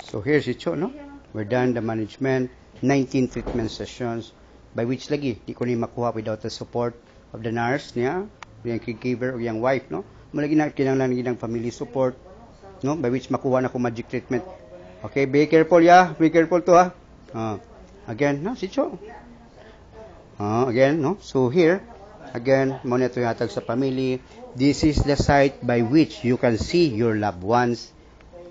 So here's it, no? We're done the management, 19 treatment sessions, by which lagi, di ko ni makuha without the support of the nurse niya, yung caregiver o yung wife, no? Malagi na kinanglan ng family support, no? By which makuha na ko magic treatment. Okay, be careful, yeah? Be careful to, ha? Again, no? Sityo. Again, no? So here, again, muna ito yung hatag sa family. This is the site by which you can see your loved ones.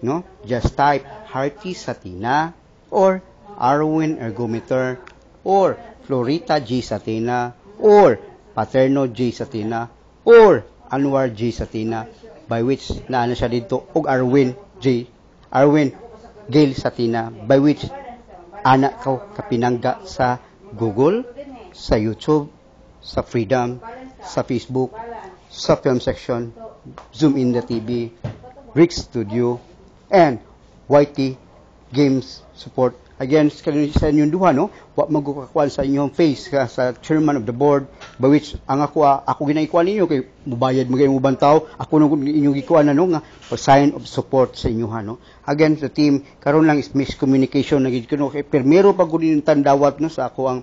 No? Just type Hearty Satina or Arwin Ergometer or Florita J. Satina or Paterno J. Satina or Anwar J. Satina, by which naano siya dito og Arwin Gail Satina, by which anak ko kapinangga sa Google, sa YouTube, sa Freedom, sa Facebook, sa film section, Zoom in the TV, Rick Studio, and YT Games Support. Again, sa inyong duha, no? Wa magkukakuan sa inyong face sa chairman of the board, by which ang ako ginaikuan ninyo kay mubayad mo kayong ubang tao, ako nung inyong gikuan na, no? Nga sign of support sa inyo, no? Again, the team, karon lang is miscommunication na gid kuno kay permero pag gud tandawat, no, sa ako ang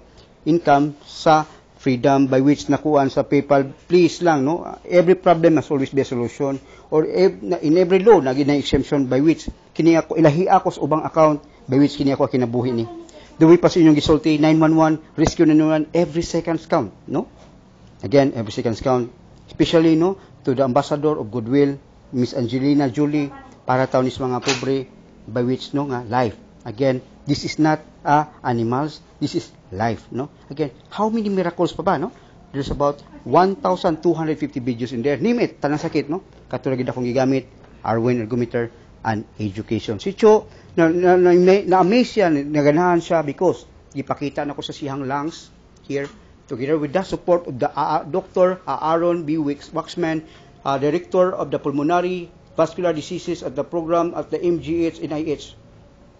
income sa Freedom, by which nakuan sa PayPal. Please lang, no? Every problem must always be a solution, or in every law na exemption, by which kini ako ilahi ako sa ubang account, by which kini ako kinabuhi ni. Duwi pa sa inyong gisulti 911 rescue 911, every seconds count, no? Again, every seconds count, especially, no, to the ambassador of goodwill, Miss Angelina Jolie, para taon is mga pobre, by which, no, nga life. Again, this is not animals, this is life, no? Again, how many miracles pa ba, no? There's about 1,250 videos in there. Name it, tanang sakit, no? Katulad akong gigamit, Arwin Ergometer and Education. Si Cho, na-amaze siya, naganahan siya because ipakita na ko sa siyang lungs here, together with the support of the Dr. Aaron B. Waxman, Director of the Pulmonary Vascular Diseases at the program at the MGH NIH.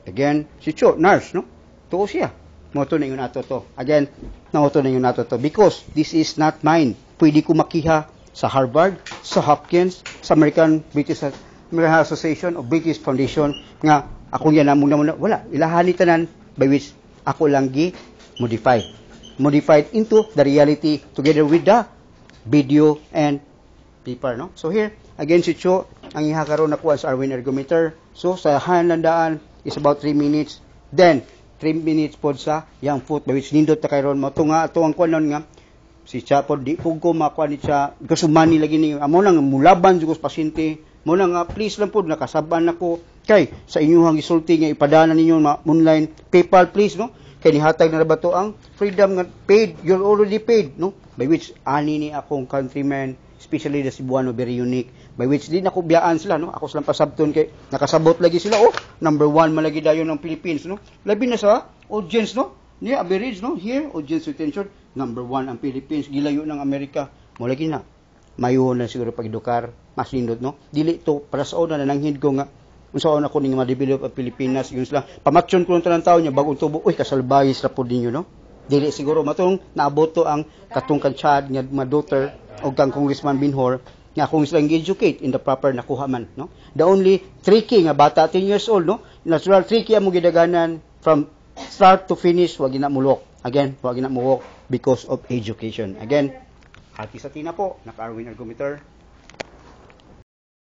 Again, si Cho, nurse, no? Tuo siya. Moto na yun nato to. Again, namoto na yun nato to. Because this is not mine. Pwede ko makiha sa Harvard, sa Hopkins, sa American Association of British Foundation, nga ako yan na muna. Wala. Ilahani tanan, by which ako lang modified into the reality together with the video and paper, no? So here, again, si Cho, ang ihakaroon na kuha sa Arwin Ergometer. So, sa hanlandaan is about 3 minutes. Then, 3 minutes po sa young foot, by which nindot na karon mo. Ito nga, ito ang kuhanon nga, si Cha po, di po ko makuha ni Cha, because umani lagi niyo, amo nang mulaban sa pasyente, mo nang please lang po, nakasaban ako, kay, sa inyong gisulti nga, ipadana ninyo online, PayPal, please, no? Kay nihatag na ba to ang Freedom nga paid, you're already paid, no? By which, ani ni akong countrymen, especially the Cebuano, very unique, by which di nako biyaan sila, no? Ako silang pasabton kay nakasabot lagi sila, number 1 malagi dayon ng Philippines, no? Labi na sa audience, no? Ni average, no? Here, audience retention, number 1 ang Philippines, gilayo ng Amerika, mo lagi na. Mayo na siguro pagidukar, mas lindot, no? Dili to para sa una nananghid ko nga unsaon ako ning ma-develop ang Pilipinas, yun sila. Pamatyon ko ng tanang taon niya bagong tubo, kasalbayis ra pud ninyo, no? Dili siguro matong naabot to ang katong Chad nga mga daughter o kang Congressman Binhor nga kung silang educate in the proper nakuha man, no? The only tricky nga bata 10 years old, no? Natural tricky ang gidaganan from start to finish, wag na mulok. Again, wag na mulok because of education. Again, Hearty Satina po, naka Arwin Ergometer.